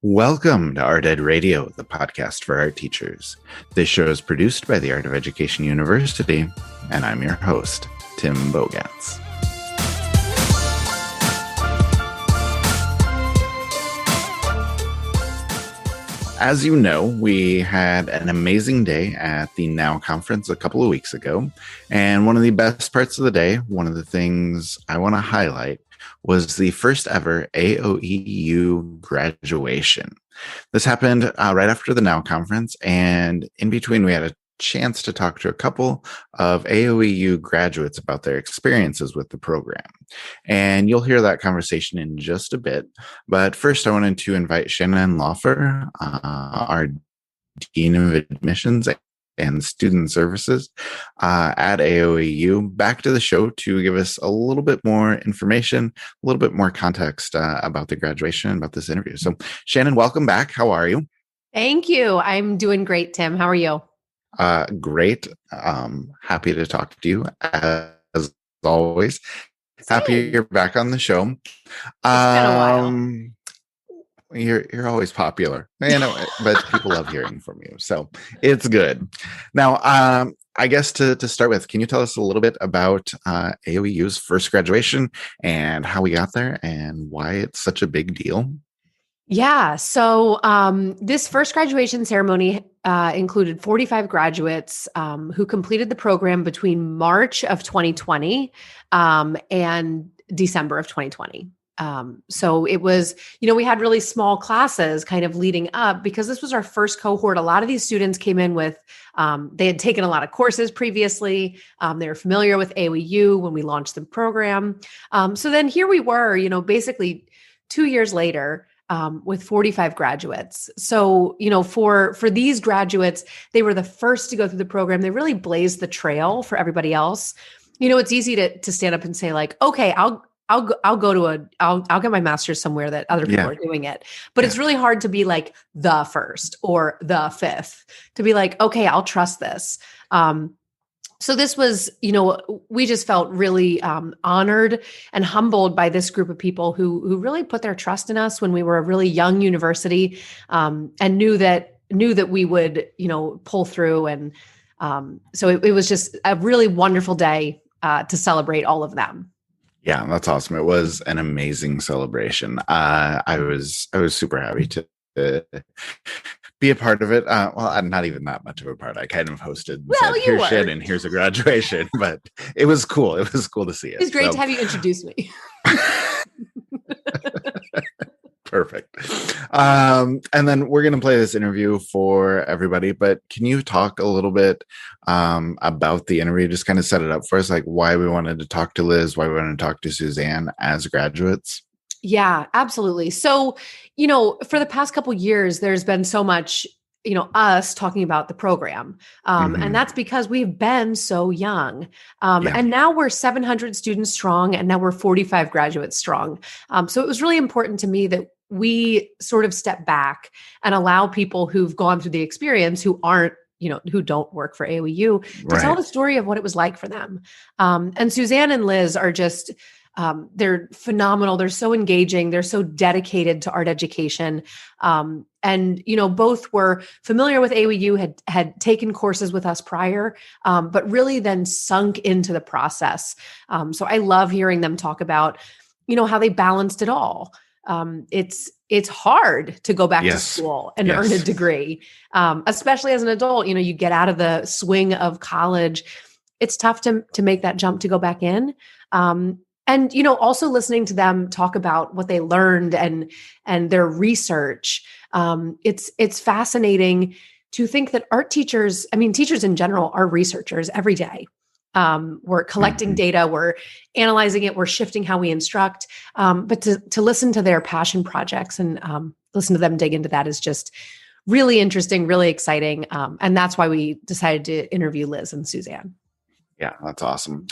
Welcome to Art Ed Radio, the podcast for art teachers. This show is produced by the Art of Education University, and I'm your host, Tim Bogats. As you know, we had an amazing day at the NOW conference a couple of weeks ago, and one of the best parts of the day, one of the things I want to highlight, was the first ever AOEU graduation. This happened right after the NOW conference, and in between we had a chance to talk to a couple of AOEU graduates about their experiences with the program. And you'll hear that conversation in just a bit. But first, I wanted to invite Shannon Lauffer, our Dean of Admissions and Student Services at AOEU, back to the show to give us a little bit more information, a little bit more context about the graduation and about this interview. So Shannon, welcome back. How are you? Thank you. I'm doing great, Tim. How are you? Great. Happy to talk to you as always. Happy you're back on the show. It's been a while. You're always popular, but people love hearing from you, so it's good. Now, I guess to start with, can you tell us a little bit about AOEU's first graduation and how we got there and why it's such a big deal? Yeah. So this first graduation ceremony included 45 graduates who completed the program between March of 2020 and December of 2020. So it was, we had really small classes kind of leading up because this was our first cohort. A lot of these students came in with, they had taken a lot of courses previously. They were familiar with AOEU when we launched the program. So then here we were, basically 2 years later, with 45 graduates. So, for these graduates, they were the first to go through the program. They really blazed the trail for everybody else. It's easy to stand up and say like, okay, I'll get my master's somewhere that other people are doing it. But it's really hard to be like the first or the fifth, to be like, okay, I'll trust this. So this was, we just felt really honored and humbled by this group of people who really put their trust in us when we were a really young university, and knew that we would, pull through. And so it was just a really wonderful day to celebrate all of them. Yeah, that's awesome. It was an amazing celebration. I was super happy to be a part of it. Well, I'm not even that much of a part. I kind of hosted and said, here's Shannon, here's a graduation. But it was cool. It was cool to see it. It's great to have you introduce me. Perfect. And then we're going to play this interview for everybody, but can you talk a little bit about the interview? Just kind of set it up for us, like why we wanted to talk to Lizz, why we wanted to talk to Suzanne as graduates. Yeah, absolutely. So, for the past couple of years, there's been so much, us talking about the program. And that's because we've been so young. And now we're 700 students strong, and now we're 45 graduates strong. So it was really important to me that we sort of step back and allow people who've gone through the experience, who aren't, who don't work for AOEU, to tell the story of what it was like for them. And Suzanne and Lizz are just, they're phenomenal. They're so engaging. They're so dedicated to art education. And, both were familiar with AOEU, had taken courses with us prior, but really then sunk into the process. So I love hearing them talk about, how they balanced it all. It's hard to go back to school and earn a degree, especially as an adult. You get out of the swing of college. It's tough to make that jump to go back in. And, also listening to them talk about what they learned and their research. It's fascinating to think that art teachers, teachers in general, are researchers every day. We're collecting data, we're analyzing it, we're shifting how we instruct. But to listen to their passion projects and listen to them dig into that is just really interesting, really exciting. And that's why we decided to interview Lizz and Suzanne. Yeah, that's awesome.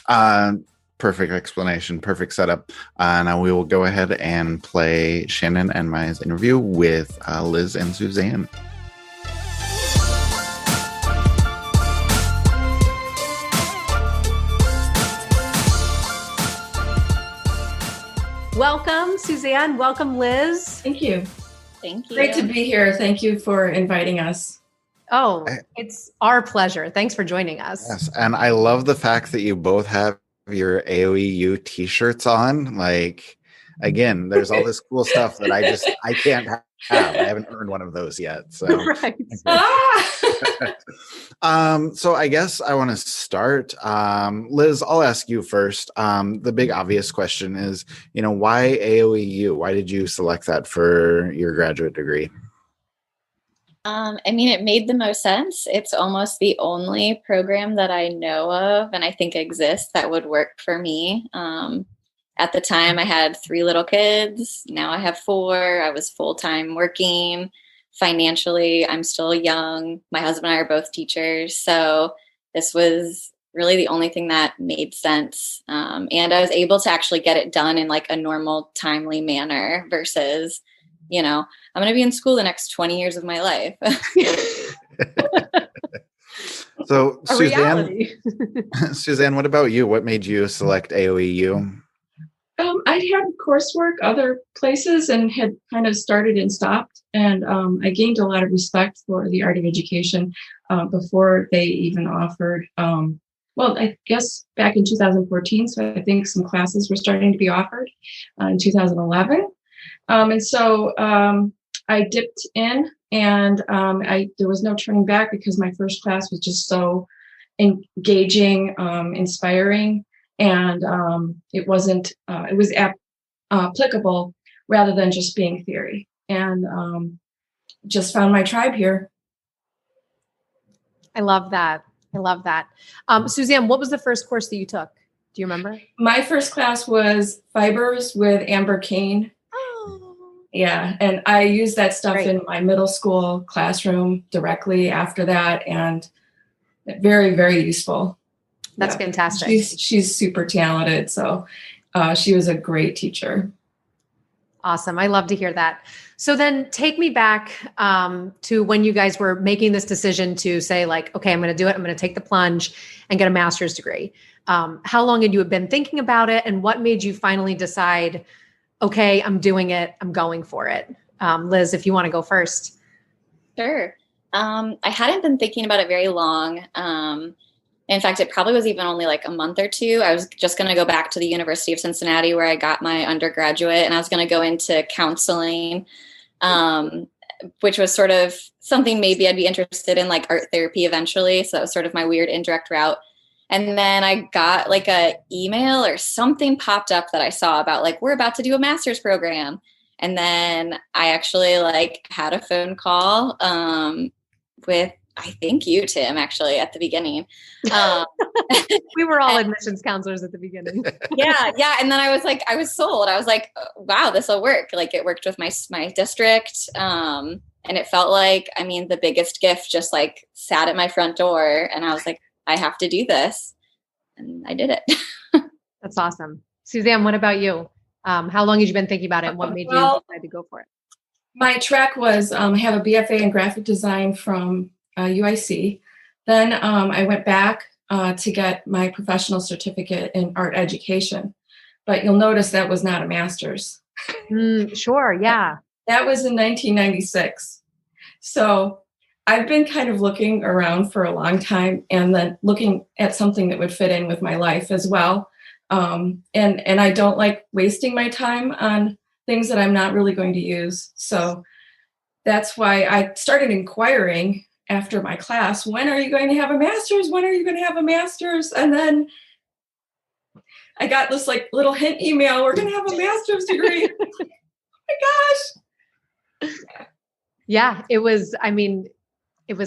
Perfect explanation, perfect setup. Now we will go ahead and play Shannon and my interview with Lizz and Suzanne. Welcome, Suzanne. Welcome, Lizz. Thank you. Thank you. Great to be here. Thank you for inviting us. Oh, it's our pleasure. Thanks for joining us. Yes, and I love the fact that you both have your AOEU t-shirts on. Like, again, there's all this cool stuff that I can't have. I haven't earned one of those yet. So, right. So I guess I want to start. Lizz, I'll ask you first. The big obvious question is, why AOEU? Why did you select that for your graduate degree? It made the most sense. It's almost the only program that I know of and I think exists that would work for me. At the time, I had 3 little kids. Now I have 4. I was full-time working. Financially, I'm still young. My husband and I are both teachers. So this was really the only thing that made sense. And I was able to actually get it done in like a normal, timely manner versus, I'm going to be in school the next 20 years of my life. So Suzanne, what about you? What made you select AOEU? I'd had coursework other places and had kind of started and stopped. And I gained a lot of respect for the art of education before they even offered, I guess back in 2014. So I think some classes were starting to be offered in 2011. And so I dipped in and there was no turning back because my first class was just so engaging, inspiring. And it was applicable rather than just being theory, and just found my tribe here. I love that. Suzanne, what was the first course that you took? Do you remember? My first class was fibers with Amber Kane. Oh. Yeah. And I used that stuff in my middle school classroom directly after that, and very, very useful. That's fantastic. She's super talented. So she was a great teacher. Awesome. I love to hear that. So then take me back to when you guys were making this decision to say like, okay, I'm going to do it. I'm going to take the plunge and get a master's degree. How long had you been thinking about it? And what made you finally decide, okay, I'm doing it. I'm going for it. Lizz, if you want to go first. Sure. I hadn't been thinking about it very long. In fact, it probably was even only like a month or 2. I was just going to go back to the University of Cincinnati where I got my undergraduate, and I was going to go into counseling, which was sort of something maybe I'd be interested in, like art therapy eventually. So that was sort of my weird indirect route. And then I got like a email or something popped up that I saw about like, we're about to do a master's program. And then I actually like had a phone call with, I think you, Tim, actually at the beginning. We were all admissions counselors at the beginning. Yeah. And then I was sold. I was like, wow, this will work. Like it worked with my district. And it felt like, the biggest gift just like sat at my front door, and I was like, I have to do this. And I did it. That's awesome. Suzanne, what about you? How long had you been thinking about it, and what made you decide to go for it? My track was, I have a BFA in graphic design from UIC. Then I went back to get my professional certificate in art education. But you'll notice that was not a master's. Sure, yeah. That was in 1996. So I've been kind of looking around for a long time, and then looking at something that would fit in with my life as well. And I don't like wasting my time on things that I'm not really going to use. So that's why I started inquiring after my class, when are you going to have a master's? When are you going to have a master's? And then I got this like little hint email, we're going to have a master's degree. Oh my gosh. Yeah, it was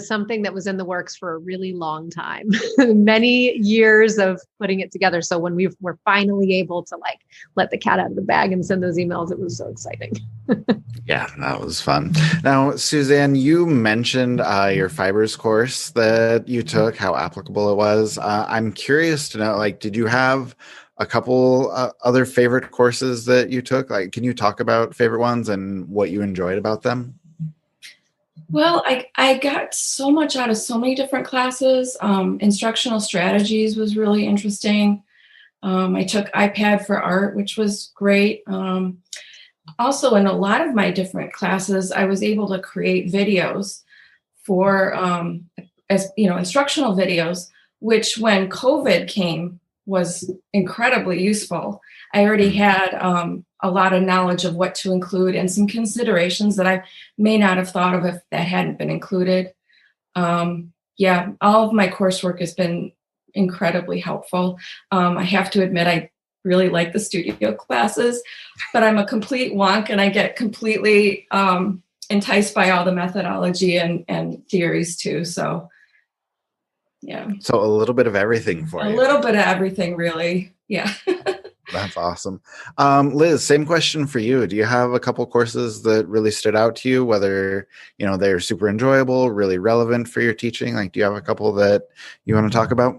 something that was in the works for a really long time, many years of putting it together. So when we were finally able to like let the cat out of the bag and send those emails, it was so exciting. Yeah, that was fun. Now, Suzanne, you mentioned your fibers course that you took, how applicable it was. I'm curious to know, like, did you have a couple other favorite courses that you took? Like, can you talk about favorite ones and what you enjoyed about them? Well, I got so much out of so many different classes. Instructional strategies was really interesting. I took iPad for art, which was great. also in a lot of my different classes, I was able to create videos for, as you know, instructional videos, which when COVID came was incredibly useful. I already had a lot of knowledge of what to include and some considerations that I may not have thought of if that hadn't been included. Yeah, all of my coursework has been incredibly helpful. I have to admit, I really like the studio classes, but I'm a complete wonk and I get completely enticed by all the methodology and theories too. So, yeah. So a little bit of everything for you. A little bit of everything, really. Yeah. That's awesome. Liz, same question for you. Do you have a couple courses that really stood out to you, whether, they're super enjoyable, really relevant for your teaching? Like, do you have a couple that you want to talk about?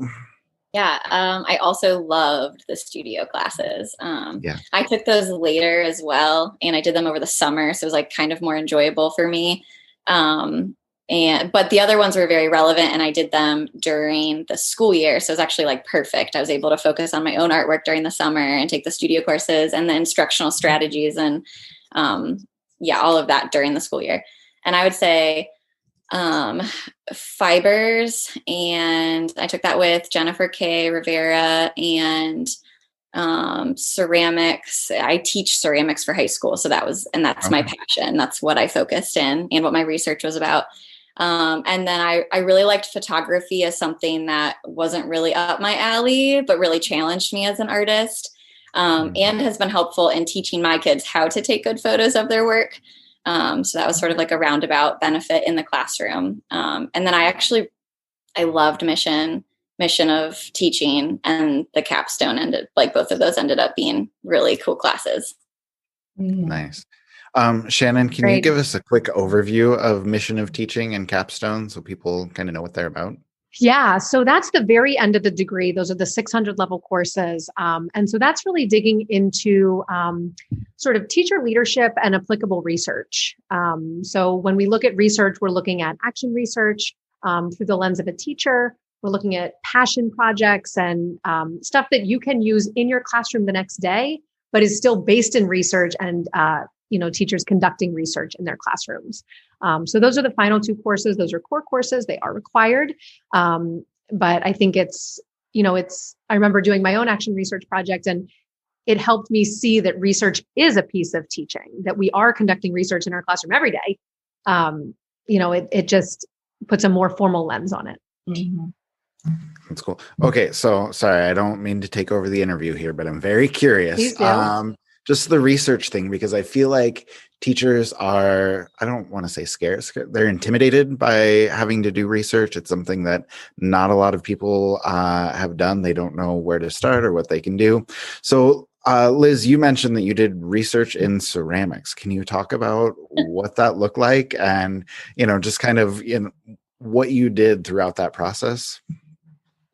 Yeah. I also loved the studio classes. Yeah. I took those later as well, and I did them over the summer. So it was like kind of more enjoyable for me. But the other ones were very relevant, and I did them during the school year. So it was actually like perfect. I was able to focus on my own artwork during the summer and take the studio courses and the instructional strategies and all of that during the school year. And I would say fibers, and I took that with Jennifer K. Rivera, and ceramics. I teach ceramics for high school. So that's my passion. That's what I focused in and what my research was about. And then I really liked photography as something that wasn't really up my alley, but really challenged me as an artist, and has been helpful in teaching my kids how to take good photos of their work. So that was sort of like a roundabout benefit in the classroom. And then I loved mission of teaching, and the capstone both of those ended up being really cool classes. Nice. Shannon, can you give us a quick overview of mission of teaching and capstone so people kind of know what they're about? Yeah, so that's the very end of the degree. Those are the 600 level courses. And so that's really digging into sort of teacher leadership and applicable research. So when we look at research, we're looking at action research through the lens of a teacher. We're looking at passion projects and stuff that you can use in your classroom the next day, but is still based in research and teachers conducting research in their classrooms. So those are the final two courses. Those are core courses. They are required. But I think I remember doing my own action research project, and it helped me see that research is a piece of teaching, that we are conducting research in our classroom every day. It just puts a more formal lens on it. Mm-hmm. That's cool. Okay. So sorry, I don't mean to take over the interview here, but I'm very curious. Please do. Just the research thing, because I feel like teachers are, I don't want to say scared. They're intimidated by having to do research. It's something that not a lot of people have done. They don't know where to start or what they can do. So Liz, you mentioned that you did research in ceramics. Can you talk about what that looked like and, just kind of, what you did throughout that process?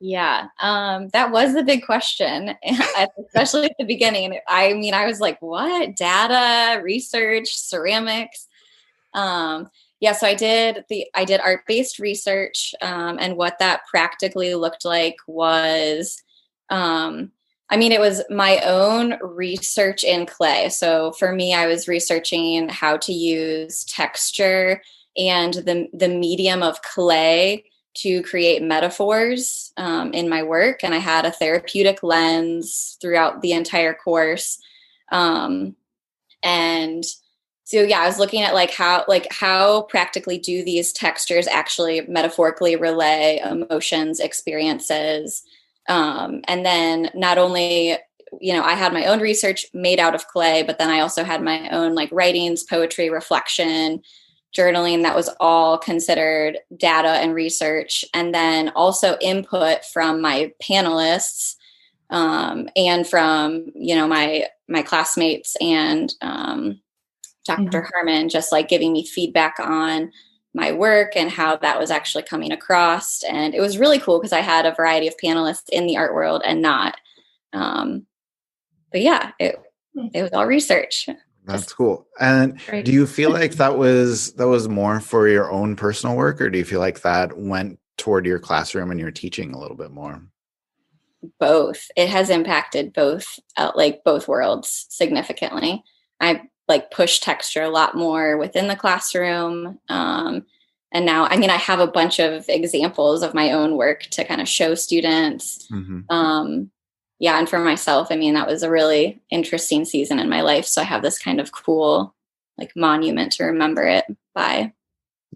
Yeah, that was the big question, especially at the beginning. I mean, I was like, what? Data, research, ceramics. So I did art-based research, and what that practically looked like was, it was my own research in clay. So for me, I was researching how to use texture and the medium of clay to create metaphors in my work. And I had a therapeutic lens throughout the entire course. And so, I was looking at how practically do these textures actually metaphorically relay emotions, experiences. And then not only, I had my own research made out of clay, but then I also had my own writings, poetry, reflection, journaling that was all considered data and research, and then also input from my panelists and from my classmates and Dr. Harmon, just giving me feedback on my work and how that was actually coming across. And it was really cool because I had a variety of panelists in the art world and not. It was all research. That's cool. And do you feel like that was more for your own personal work, or do you feel like that went toward your classroom and your teaching a little bit more? Both. It has impacted both worlds significantly. like push texture a lot more within the classroom. And now, I mean, I have a bunch of examples of my own work to kind of show students. Yeah. And for myself, I mean, that was a really interesting season in my life. So I have this kind of cool like monument to remember it by.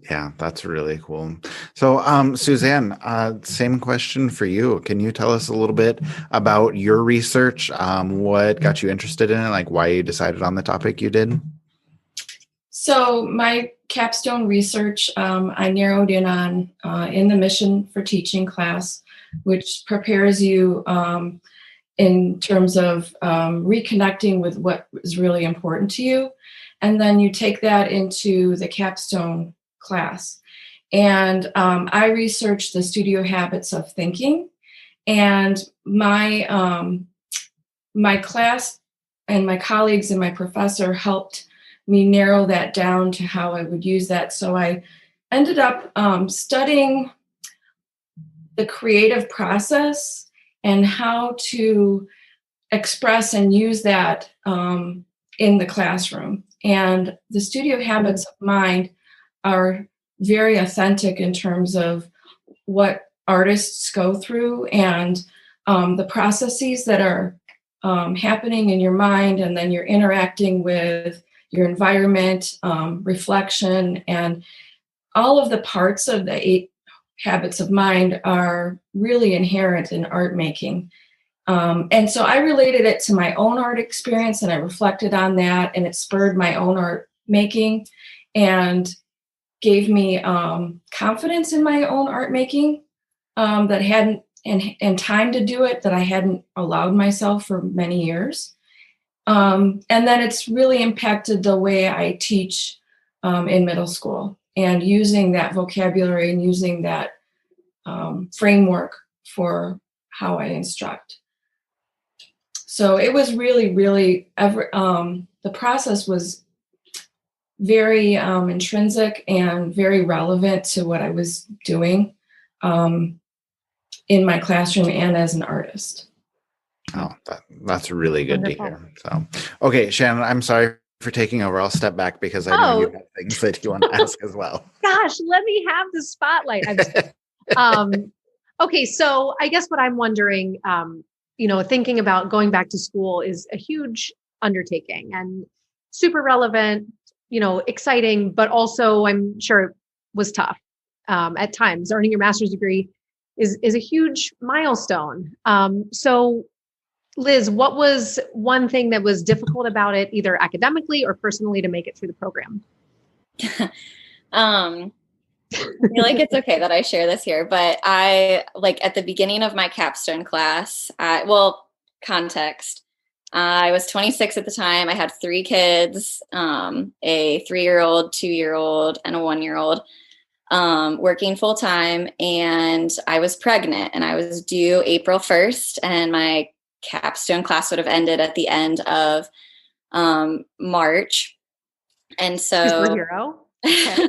Yeah, that's really cool. So, Suzanne, same question for you. Can you tell us a little bit about your research? What got you interested in it? Like why you decided on the topic you did? So my capstone research, I narrowed in on in the Mission for Teaching class, which prepares you in terms of reconnecting with what is really important to you. And then you take that into the capstone class. And I researched the studio habits of thinking. And my class and my colleagues and my professor helped me narrow that down to how I would use that. So I ended up studying the creative process and how to express and use that in the classroom. And the studio habits of mind are very authentic in terms of what artists go through and the processes that are happening in your mind, and then you're interacting with your environment, reflection, and all of the parts of the 8 habits of mind are really inherent in art making. And so I related it to my own art experience, and I reflected on that, and it spurred my own art making and gave me confidence in my own art making that hadn't, and time to do it that I hadn't allowed myself for many years. And then it's really impacted the way I teach in middle school, and using that vocabulary and using that framework for how I instruct. So it was really, really, the process was very intrinsic and very relevant to what I was doing in my classroom and as an artist. Oh, that's really good to hear. So, okay, Shannon, I'm sorry for taking over. I'll step back because I know you have things that you want to ask as well. Gosh, let me have the spotlight. Okay, so I guess what I'm wondering, thinking about going back to school is a huge undertaking and super relevant, exciting, but also I'm sure it was tough at times. Earning your master's degree is a huge milestone. So Lizz, what was one thing that was difficult about it, either academically or personally, to make it through the program? I feel like it's okay that I share this here, but I, like, at the beginning of my capstone class, context, I was 26 at the time. I had 3 kids, a 3-year-old, 2-year-old, and a 1-year-old, working full time. And I was pregnant, and I was due April 1st, and my capstone class would have ended at the end of March. And so superhero. Okay.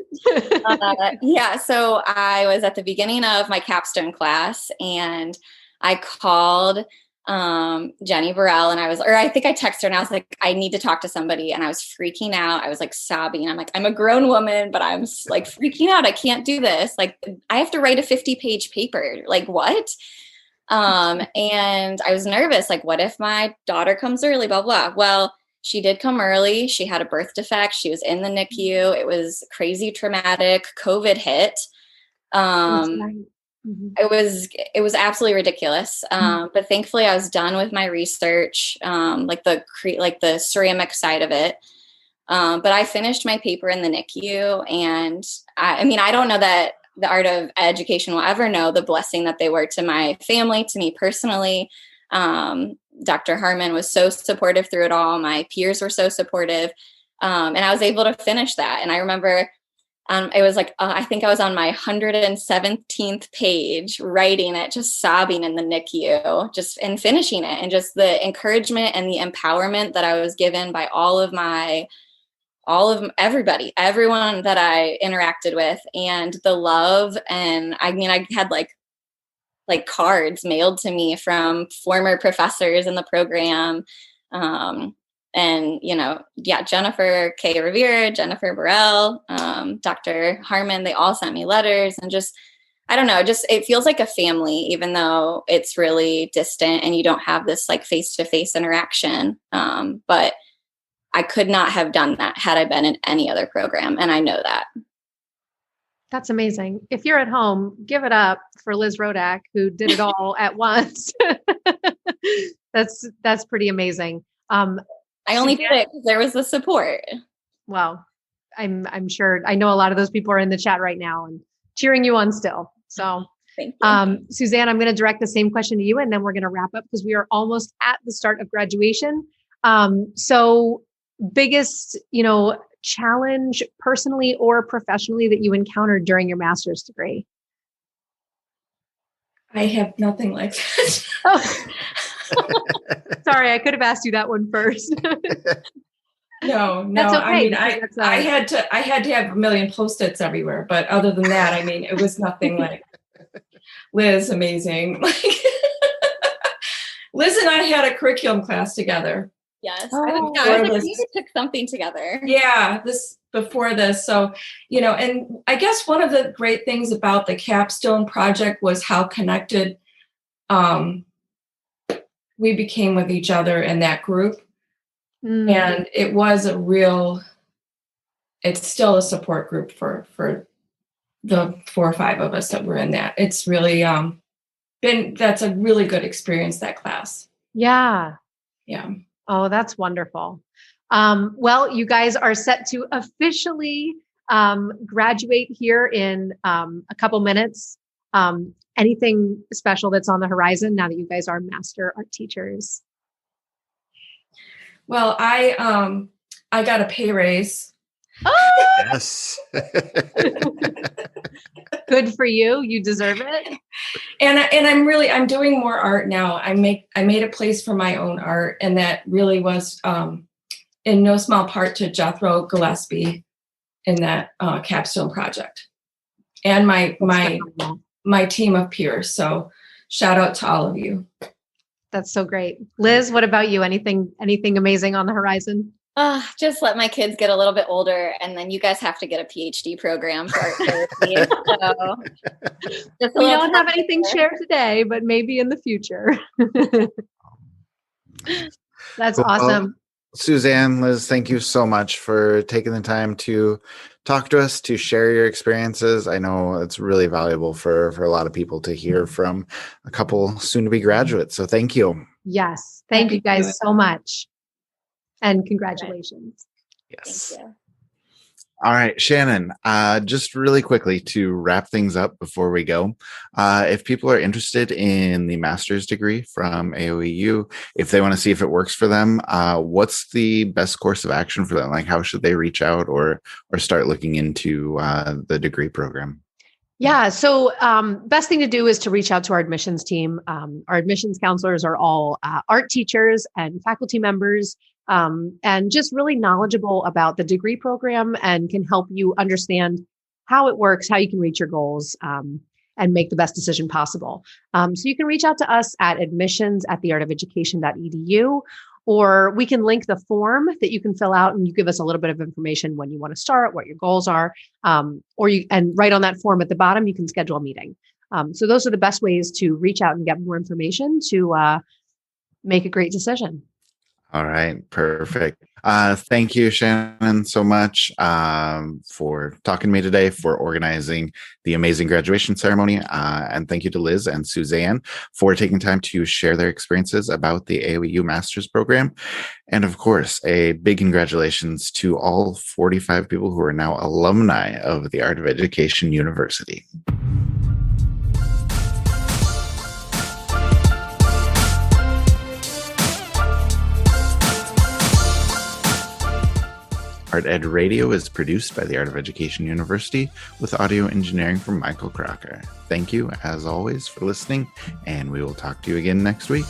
So I was at the beginning of my capstone class, and I called Jenny Burrell, and I think I texted her, and I was like, I need to talk to somebody. And I was freaking out. I was like sobbing. I'm like, I'm a grown woman, but I'm like freaking out. I can't do this. Like, I have to write a 50-page paper. Like, what? And I was nervous. Like, what if my daughter comes early, blah, blah. Well, she did come early. She had a birth defect. She was in the NICU. It was crazy traumatic. COVID hit. It was absolutely ridiculous. But thankfully I was done with my research, like the ceramic side of it. But I finished my paper in the NICU, and I don't know that the Art of Education will ever know the blessing that they were to my family, to me personally. Dr. Harmon was so supportive through it all. My peers were so supportive. And I was able to finish that. And I remember it was like, I think I was on my 117th page writing it, just sobbing in the NICU, and finishing it. And just the encouragement and the empowerment that I was given by everybody, everyone that I interacted with, and the love. And I had like cards mailed to me from former professors in the program, And, Jennifer K. Revere, Jennifer Burrell, Dr. Harmon, they all sent me letters, and just, I don't know, it feels like a family, even though it's really distant and you don't have this like face-to-face interaction. But I could not have done that had I been in any other program. And I know that. That's amazing. If you're at home, give it up for Lizz Rodak, who did it all at once. That's pretty amazing. I only did it because there was the support. Well, I'm sure. I know a lot of those people are in the chat right now and cheering you on still. So, thank you. Suzanne, I'm going to direct the same question to you, and then we're going to wrap up because we are almost at the start of graduation. So, biggest, challenge personally or professionally that you encountered during your master's degree? I have nothing like that. Oh. Sorry, I could have asked you that one first. No. That's okay. I mean, I had to have a million Post-its everywhere, but other than that, I mean, it was nothing like Lizz, amazing. Lizz and I had a curriculum class together. Yes. Oh, we took something together. Yeah, before this. So, and I guess one of the great things about the capstone project was how connected we became with each other in that group. Mm. And it was it's still a support group for the 4 or 5 of us that were in that. It's really that's a really good experience, that class. Yeah. Yeah. Oh, that's wonderful. Well, you guys are set to officially graduate here in a couple minutes. Anything special that's on the horizon now that you guys are master art teachers? Well, I got a pay raise. Oh! Yes. Good for you. You deserve it. And I'm doing more art now. I made a place for my own art, and that really was in no small part to Jethro Gillespie in that capstone project, and my team of peers. So shout out to all of you. That's so great. Lizz, what about you? Anything amazing on the horizon? Just let my kids get a little bit older, and then you guys have to get a PhD program for art therapy. We don't have anything shared today, but maybe in the future. That's awesome. Suzanne, Lizz, thank you so much for taking the time to talk to us, to share your experiences. I know it's really valuable for a lot of people to hear from a couple soon-to-be graduates. So thank you. Yes. Thank you guys so much. And congratulations. Yes. Thank you. All right, Shannon, just really quickly to wrap things up before we go, if people are interested in the master's degree from AOEU, if they want to see if it works for them, what's the best course of action for them? Like, how should they reach out or start looking into the degree program? Yeah. So best thing to do is to reach out to our admissions team. Our admissions counselors are all art teachers and faculty members, and just really knowledgeable about the degree program and can help you understand how it works, how you can reach your goals, and make the best decision possible. So you can reach out to us at admissions@theartofelucation.edu, or we can link the form that you can fill out, and you give us a little bit of information when you want to start, what your goals are, and right on that form at the bottom, you can schedule a meeting. So those are the best ways to reach out and get more information to make a great decision. All right. Perfect. Thank you, Shannon, so much for talking to me today, for organizing the amazing graduation ceremony. And thank you to Lizz and Suzanne for taking time to share their experiences about the AOEU Master's Program. And of course, a big congratulations to all 45 people who are now alumni of the Art of Education University. Art Ed Radio is produced by the Art of Education University with audio engineering from Michael Crocker. Thank you, as always, for listening, and we will talk to you again next week.